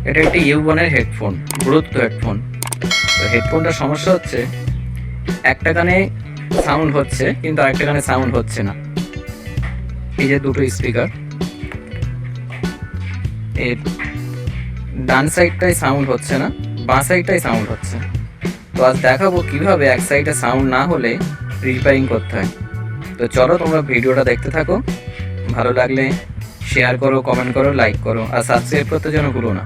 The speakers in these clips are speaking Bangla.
এটা একটি ইউবনের হেডফোন, ব্লুটুথ হেডফোন। তো হেডফোনটার সমস্যা হচ্ছে একটা কানে সাউন্ড হচ্ছে কিন্তু আরেকটা কানে সাউন্ড হচ্ছে না। এই যে দুটো স্পিকার, এর ডান সাইডটাই সাউন্ড হচ্ছে না, বাঁ সাইডটাই সাউন্ড হচ্ছে। তো আজ দেখাবো কিভাবে এক সাইডে সাউন্ড না হলে রিপেয়ারিং করতে হয়। তো চলো তোমরা ভিডিওটা দেখতে থাকো, ভালো লাগলে শেয়ার করো, কমেন্ট করো, লাইক করো, আর সাবস্ক্রাইব করতে যেন ভুলো না।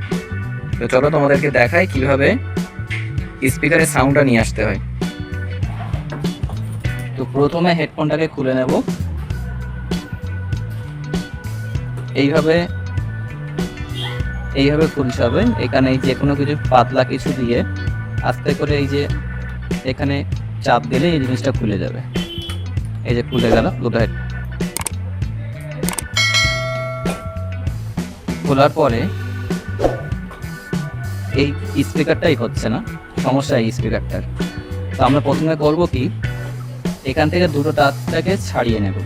তো চলো তোমাদেরকে দেখাই কিভাবে স্পিকারের সাউন্ডটা নিয়ে আসতে হয়। তো প্রথমে হেডফোনটাকে খুলে নেব, এইভাবে এইভাবে খুলতে হবে। এখানে যে কোনো কিছু পাতলা কিছু দিয়ে আস্তে করে এই যে এখানে চাপ দিলে এই জিনিসটা খুলে যাবে। এই যে খুলে গেল দুটো হেড। খোলার পরে এই স্পিকারটাই হচ্ছে না, সমস্যা এই স্পিকারটার। তো আমরা প্রথমে করব কি, এখান থেকে দুটো তারটাকে ছাড়িয়ে নেব।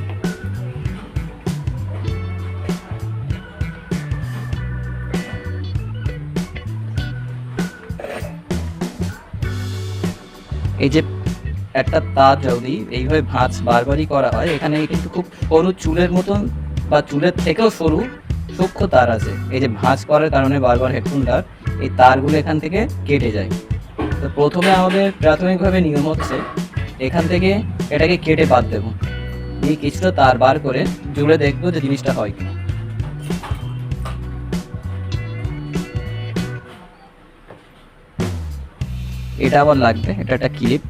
এই যে একটা তার যদি এইভাবে ভাঁজ বারবারই করা হয়, এখানে কিন্তু খুব সরু চুলের মতন বা চুলের থেকেও সরু সূক্ষ্ম তার আছে। এই যে ভাঁজ করার কারণে বারবার হেডফোনটার এই তারগুলো এখান থেকে কেটে যায়। তো প্রথমে আমাদের প্রাথমিকভাবে নিয়ম হচ্ছে এখান থেকে এটাকে কেটে বাদ দেবো, দিয়ে কিছুটা তার বার করে জুড়ে দেখবো যে জিনিসটা হয় কিনা। এটা আবার লাগবে, এটা একটা ক্লিপ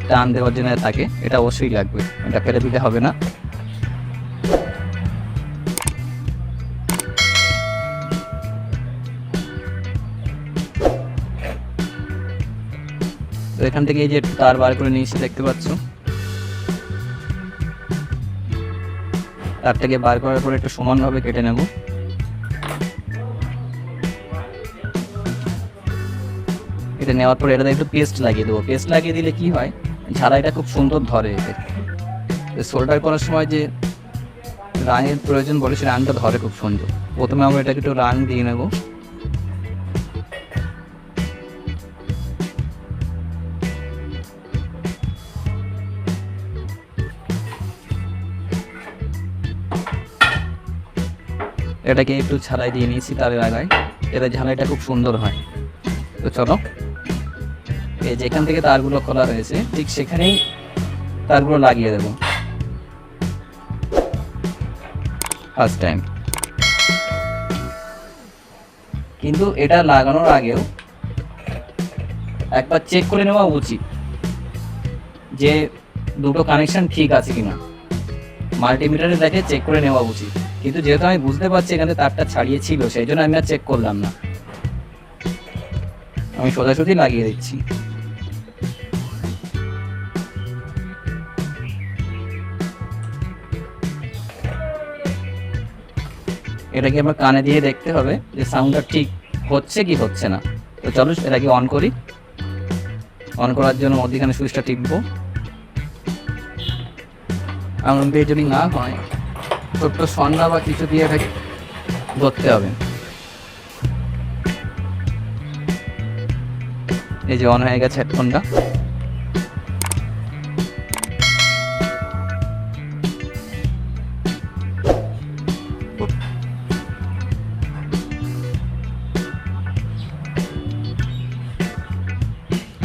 টান দেওয়ার জন্য থাকে, এটা অবশ্যই লাগবে, এটা ফেলে দিতে হবে না। তো এখান থেকে এই যে তার বার করে নিয়েছি, দেখতে পাচ্ছ। তার থেকে বার করার পরে একটু সমানভাবে কেটে নেব। এটা নেওয়ার পরে এটাতে একটু পেস্ট লাগিয়ে দেবো। পেস্ট লাগিয়ে দিলে কি হয়, ঝালাইটা খুব সুন্দর ধরে। সোল্ডার করার সময় যে রাঙের প্রয়োজন বলে, সে রাংটা ধরে খুব সুন্দর। প্রথমে আমরা এটাকে একটু রাং দিয়ে নেব। এটাকে একটু ঝালাই দিয়ে নিয়েছি তারের আগায়, এতে ঝালাইটা খুব সুন্দর হয়। তো চলো, এই যেখান থেকে তারগুলো খোলা হয়েছে ঠিক সেখানেই তারগুলো লাগিয়ে দেবো ফার্স্ট টাইম। কিন্তু এটা লাগানোর আগেও একবার চেক করে নেওয়া উচিত যে দুটো কানেকশন ঠিক আছে কিনা, মাল্টিমিটারে দেখে চেক করে নেওয়া উচিত। কিন্তু যেহেতু আমি বুঝতে পারছি এখানে তারটা ছাড়িয়ে ছিল, সেই জন্য আমি আর চেক করলাম না, আমি সোজাসুজি লাগিয়ে দিচ্ছি। এটাকে আমার কানে দিয়ে দেখতে হবে যে সাউন্ডটা ঠিক হচ্ছে কি হচ্ছে না। তো চলো এটাকে অন করি। অন করার জন্য মধ্যখানে সুইচটা টিপবো। এমন দিয়ে যদি না হয়, ছোট্ট সন্ধ্যা বা কিছু দিয়ে এটাকে ধরতে হবে। এই যে অন হয়ে গেছে হেডফোনটা।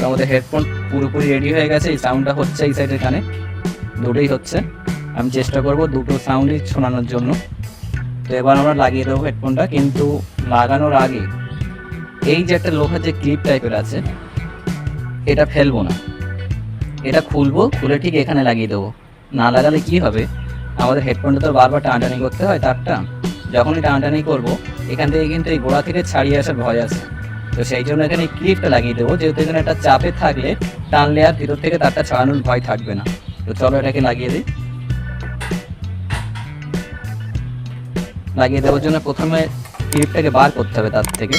আমাদের হেডফোন পুরোপুরি রেডি হয়ে গেছে। এই সাউন্ডটা হচ্ছে এই সাইডের কানে, দুটোই হচ্ছে। আমি চেষ্টা করব দুটো সাউন্ডই শোনানোর জন্য। তো এবার আমরা লাগিয়ে দেবো হেডফোনটা, কিন্তু লাগানোর আগে এই যে একটা লোহার যে ক্লিপ টাইপের আছে, এটা ফেলবো না, এটা খুলবো, খুলে ঠিক এখানে লাগিয়ে দেবো। না লাগালে কি হবে, আমাদের হেডফোনটা তো বারবার টানাটানি করতে হয় তারটা। যখনই টানাটানি করবো এখান থেকে কিন্তু এই গোড়া থেকে ছাড়িয়ে আসার ভয় আছে। তো সেই জন্য এখানে ক্লিপটা লাগিয়ে দেবো, যেহেতু এখানে একটা চাপে থাকলে টানলে আর ভিতর থেকে তারটা ছাড়ানোর ভয় থাকবে না। তো চলো এটাকে লাগিয়ে দিই। লাগিয়ে দেওয়ার জন্য প্রথমে ক্লিপটাকে বার করতে হবে তার থেকে।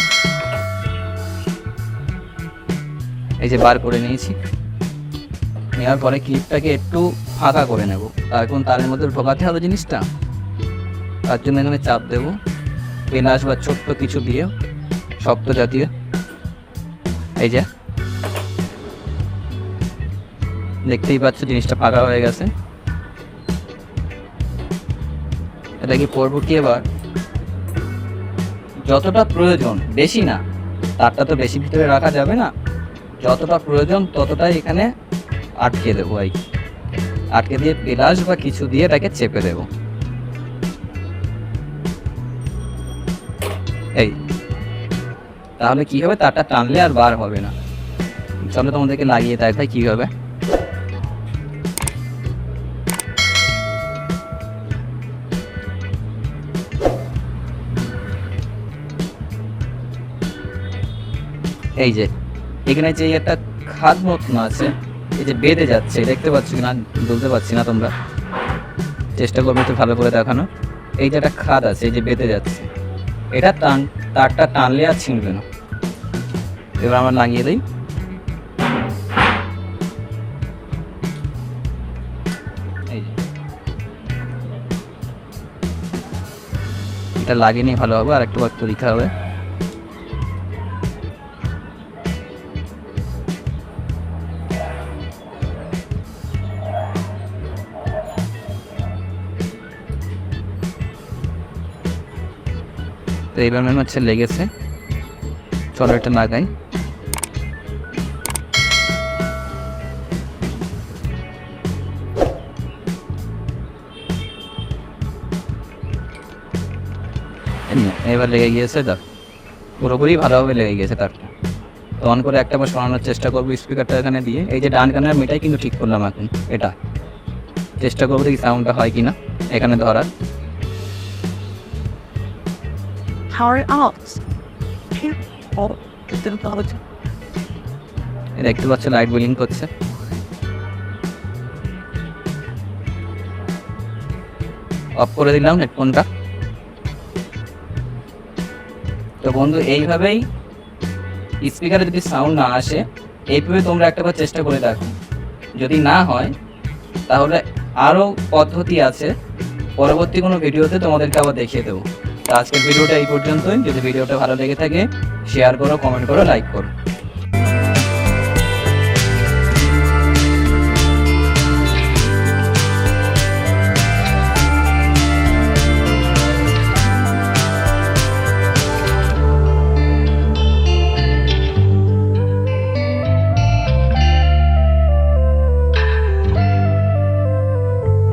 এই যে বার করে নিয়েছি। নেওয়ার পরে ক্লিপটাকে একটু ফাঁকা করে নেব, এখন তারের মধ্যে ঢোকাতে হবে জিনিসটা। তার জন্য এখানে চাপ দেবো, পেনাস বা ছোট্ট কিছু দিয়ে শক্ত জাতীয়। এই যে দেখতেই পাচ্ছ জিনিসটা ফাঁকা হয়ে গেছে। এটা কি পরবো কি এবার, যতটা প্রয়োজন, বেশি না, তারটা তো বেশি ভিতরে রাখা যাবে না, যতটা প্রয়োজন ততটাই এখানে আটকে দেবো। এই আটকে দিয়ে প্লাস বা কিছু দিয়ে এটাকে চেপে দেবো। এই তাহলে কি হবে, তারটা টানলে আর বার হবে না। চলো তোমাদেরকে লাগিয়ে দেখাই কি হবে। এই যে এখানে যে একটা খাদ মতন আছে, এই যে বেঁধে যাচ্ছে, দেখতে পাচ্ছ কিনা বলতে পারছি না, তোমরা চেষ্টা করবে একটু ভালো করে দেখানো। এই যে একটা খাদ আছে, এই যে বেঁধে যাচ্ছে, এটা তারটা টানলে আর ছিঁড়বে না। এবার আমরা লাগিয়ে দিই। এই যে এটা লাগিয়ে নিয়ে ভালো হবে, আর একটু তরিকা হবে। তো এইবার মনে হচ্ছে লেগেছে, চলো এটা লাগাই। এবার লেগে গিয়েছে, দেখ পুরোপুরি ভালোভাবে লেগে গিয়েছে তারটা। তো অন করে একটা বার সরানোর চেষ্টা করবো স্পিকারটা এখানে দিয়ে। এই যে ডান কানের মিটাই কিন্তু ঠিক করলাম এখন, এটা চেষ্টা করবো দেখি সাউন্ডটা হয় কিনা এখানে ধরার। দেখতে পাচ্ছ লাইট ব্লিঙ্ক করছে। অফ করে দিলাম হেডফোনটা। তো বন্ধু এইভাবেই স্পিকারে যদি সাউন্ড না আসে, এইভাবে তোমরা একটাবার চেষ্টা করে দেখো। যদি না হয় তাহলে আরও পদ্ধতি আছে, পরবর্তী কোনো ভিডিওতে তোমাদেরকে আবার দেখিয়ে দেবো। তো আজকের ভিডিওটা এই পর্যন্তই। যদি ভিডিওটা ভালো লেগে থাকে শেয়ার করো, কমেন্ট করো, লাইক করো।